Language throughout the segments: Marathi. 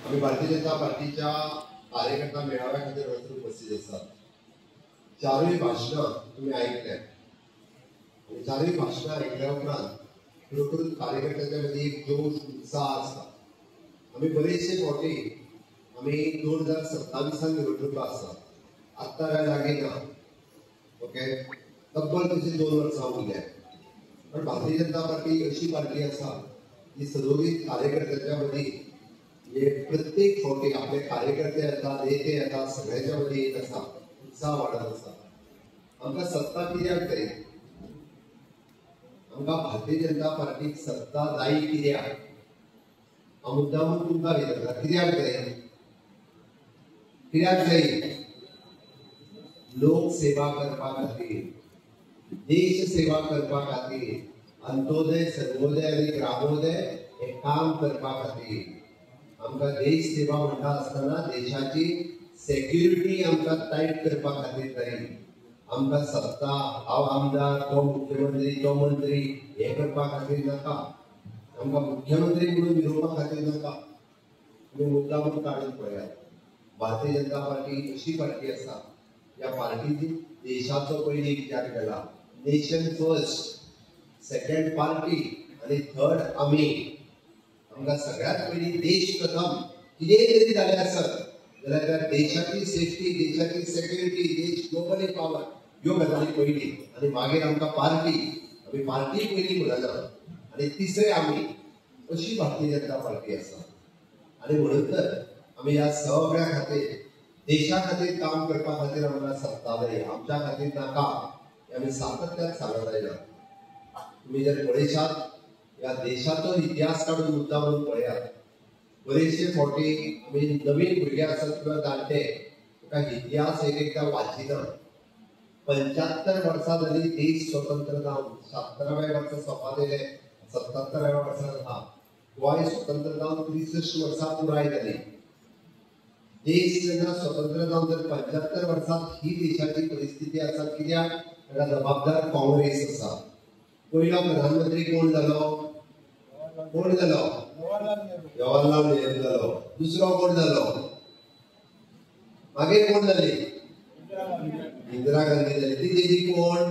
आम्ही भारतीय जनता पार्टीच्या कार्यकर्ता मेळाव्या खातीर हांगासर उपस्थित आसात। चारूय भाशणां तुम्ही ऐकल्या आणि चारूय भाशणां ऐकल्या उपरांत खरोखर कार्यकर्त्यांच्या मध्ये एक जोश उत्साह आसा। आम्ही बरेचशे फावटी आम्ही 2027 निवडणुका आसात, आत्ता काय लागीना, ओके, तब्बल तशी 2 वर्सां उरल्या। पण भारतीय जनता पार्टी अशी पार्टी आसा की सदोदीत कार्यकर्त्यांच्या मध्ये प्रत्येक फावटी आपले कार्यकर्ते येतात, नेते येतात, सगळ्यांच्या मध्ये एक आसा उत्साह वाढत आसा। आमकां सत्ता कित्याक जाय? आमकां भारतीय जनता पार्टीक सत्ता जाय कित्याक? हांव मुद्दामून तुमकां विचारता, कित्याक जाय? कित्याक जाय? लोक सेवा करपा खातीर, देश सेवा करपा खातीर, अंत्योदय, सर्वोदय आणि ग्रामोदय हे काम करपा खातीर। आमकां देश सेवा म्हणटा आसतना देशाची सेक्युरिटी आमकां टायट करपा खातीर जाय। आमकां सत्ता, हांव आमदार, तो मुख्यमंत्री, तो मंत्री हे करपा खातीर नाका। आमकां मुख्यमंत्री म्हणून मिरोवपा खातीर नाका। तुमी मुद्दामून काडून पळयात, भारतीय जनता पार्टी अशी पार्टी आसा, ह्या पार्टीची देशाचो पयलीं विचार केला, नेशन फर्स्ट, सेकंड पार्टी आणि थर्ड आमी। आमकां सगळ्यात पयलीं देश प्रथम। कितेंय तरी जालें आसत जाल्यार देशाची सेफ्टी, देशाची सेक्युरिटी, देश ग्लोबली पावर, ह्यो गजाली पयलीं आनी मागीर आमकां पार्टी। आमी पार्टी पयलीं म्हणना आनी तिसरे आमी, अशी भारतीय जनता पार्टी आसा। आनी म्हणून तर आमी ह्या सगळ्या खातीर देशा खातीर काम करपा खातीर आमकां सत्ता जाय, आमच्या खातीर नाका हें आमी सातत्यान सांगत आयला। तुमी जर पळयशात ह्या देशाचो इतिहास काडून मुद्दा म्हणून पळयात, बरेचशे फावटी आमी नवीन भुरगे आसत किंवा जाणटे ताका इतिहास एकदा वाचिना। 75 वर्सां जाली देश स्वतंत्र जावन, 17व्या वर्सा सोंपा दिले, 77व्या वर्सा जाता, गोंय स्वतंत्र जावन 63 वर्सां पुराय जाली। देश जेन्ना स्वतंत्र जावन जर 75 वर्सांत ही देशाची परिस्थिती आसा, कित्याक ताका जबाबदार काँग्रेस आसा। पयलो प्रधानमंत्री कोण जालो? कोण जालो? जवाहरलाल नेहरू जालो। दुसरो कोण जालो? मागीर कोण जाली? इंदिरा गांधी जाली। ती तेजी कोण?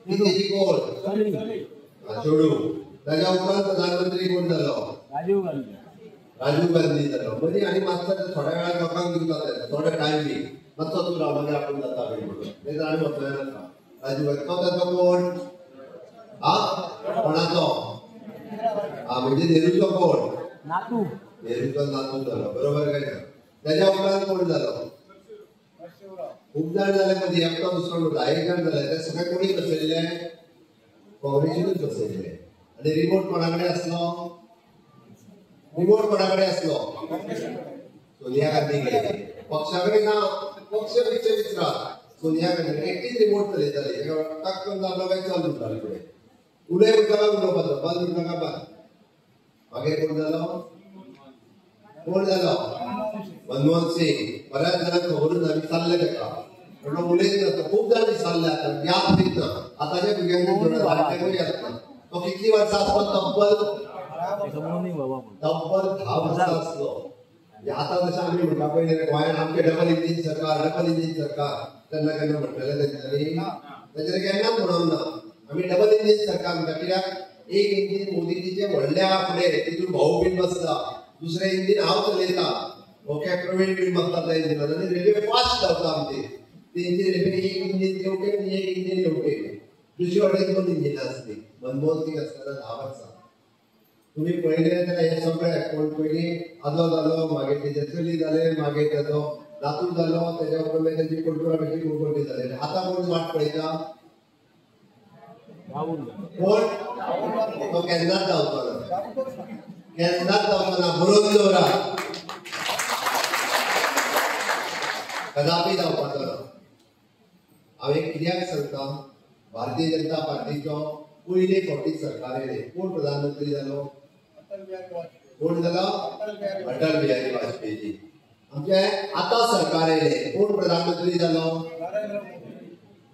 ती तेजी कोण? छोडू। ताच्या उपरांत प्रधानमंत्री कोण जालो? राजीव गांधी। राजीव गांधी जालो। मदीं आनी मातसो थोड्या वेळान लोकांक दिवपाक जाय, थोडो टायम दी, मातसो तूं राव, मागीर आपूण जाता बीन म्हणून। नाहीतर आनी वचूं नाका। राजीव गांधी तो ताचो कोण? कोणाचो? म्हणजे नेहरूचो कोण? नातू। नेहरूचो नातू जालो, बरोबर काय ना? त्याच्या उपरांत कोण जालो? खूब जाण जाले, मदीं एकटो दुसरो म्हणटा, 1 जाण जाले, ते सगळे कोणी बसयल्ले? काँग्रेसीनूच बसयल्ले। आनी रिमोट कोणा कडेन आसलो? रिमोट कोणा कडेन आसलो? सोनिया गांधी कडेन। पक्षा कडेन ना, पक्ष विचारा सोनिया गांधी एकटीच रिमोट चलयताली, टक करून दाबलो काय चल म्हणटाली फुडें। उलय म्हणटा उलोवपाचो, बंद म्हणटा बंद। मागीर कोण जालो? कोण जालो? मनमोहन सिंग। बऱ्याच जाणांक खबरूच आमी चालले ताका, म्हणून उलयच नाका। खूब जाण विचारले, आतां याद दीत ना, आतांच्या भुरग्यांक जाणट्यांकूय याद ना। तो कितली वर्सां आसलो? तब्बल 10 वर्सां आसलो। आतां जशें आमी म्हणटा पळय गोंयांत आमचें डबल इंजीन सरकार, डबल इंजीन सरकार, तेन्ना केन्ना म्हणटले तेंच्यांनी? तेंच्यांनी केन्नाच म्हणूंक ना। आमी डबल इंजीन सरकार म्हणटा, कित्याक एक इंजीन मोदीजीचें व्हडलें आहा फुडें, तितून भाऊ बीन बसता, दुसरें इंजीन हांव चलयता, ओके, प्रवीण बीन बसता त्या इंजिनान, आनी रेल्वे फास्ट धांवता आमची। तेंची रेल्वे एक इंजीन येवटे आनी एक इंजीन येवटे, दुसरे कडेन 2 इंजिनां आसली। मनमोहन सिंग आसतना 10 वर्सां। तुमी पळयलें जाल्यार हे सगळे कोण पयलीं आजो जालो, मागीर तेजे चली जाले, मागीर ताजो नातू जालो, तेज्या उपरांत मागीर तेजी कोणकोण कशी कोणकोण जाले। आतां कोण वाट पळयता? कोण? तो केन्नाच जावचो ना, केन्नाच जावचो ना, बरोवन दवरात, कदापि जावपाचो ना। हांवें कित्याक सांगता, भारतीय जनता पार्टीचो पयले फावटी सरकार येयलें, कोण प्रधानमंत्री जालो? कोण जालो? अटल बिहारी वाजपेयी। आमचे आतां सरकार येयलें, कोण प्रधानमंत्री जालो?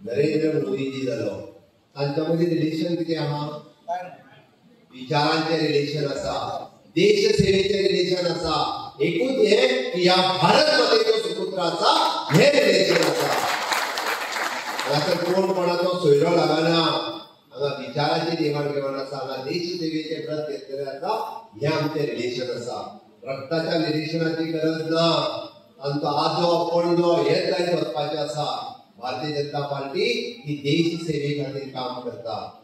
नरेंद्र मोदीजी जालो। तांच्या मदीं रिलेशन कितें आहा? विचारांचें रिलेशन आसा, देश सेवेचे रिलेशन असा एकूच हे की या भारत मातेचो सुपुत्र असा हे रिलेशन असा. आता कोण कोणाचो सोयरो लागना हांगा विचाराची देवाण घेवाण आसा, हांगा देश सेवेचे व्रत घेतलेले आसा, हे आमचे रिलेशन आसा. रक्ताच्या रिलेशनाची गरज ना. तांचो आजो पणजो हेच जायत वचपाचें आसा. भारतीय जनता पार्टी ही देश सेवे खातीर काम करता.